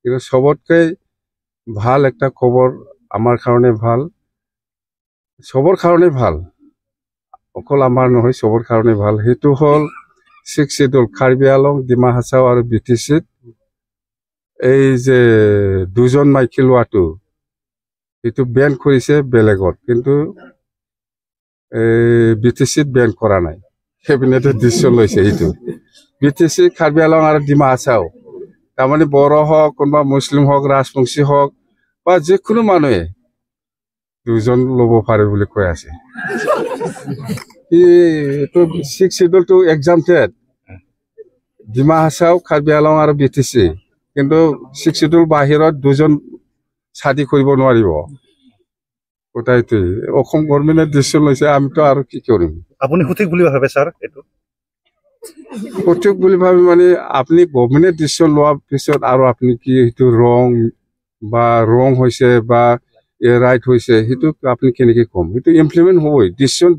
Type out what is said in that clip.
কিন্তু সবতকে ভাল একটা খবৰ আমাৰ কাৰণে ভাল, সবৰ কাৰণে ভাল, অকল আমাৰ নহয় সবৰ কাৰণে ভাল। সেইটো হল 6 শিডিউল কাৰ্বি আংলং, ডিমা হাছাও আৰু BTCত এই যে দুজন মাইকী লোৱাটো সেইটো বেন কৰিছে বেলেগত, কিন্তু BTCত বেন কৰা নাই। কেবিনেটে ডিচিশ্যন লৈছে সেইটো। BTC কাৰ্বি আংলং আৰু ডিমা হাছাও তাৰমানে বড়ো হওক, কোনোবা মুছলিম হওক, ৰাজবংশী হওক বা যিকোনো মানুহে দুজন ল'ব পাৰে বুলি কৈ আছে। এইটো 6 শিডিউলটো এক্সামটেড ডিমা হাছাও, কাৰ্বি আংলং আৰু BTC, কিন্তু 6 শিডিউল বাহিৰত দুজন শাদী কৰিব নোৱাৰিব। ওটাইতো অসম গভৰ্ণমেণ্টে ডিচিশ্যন লৈছে, আমিতো আৰু কি কৰিম। আপুনি সঠিক বুলি ভাবে স্যাৰ? এইটো সঠিক বুলি ভাবি মানে আপনি গভৰ্ণমেণ্টে ডিচিশ্যন লোৱাৰ পিছত আৰু আপনি কি সেইটো ৰং হৈছে বা ৰাইট হৈছে সেইটো আপনি কেনেকে কম, সেইটো ইমপ্লিমেণ্ট হ'বই। ডিচিশ্যন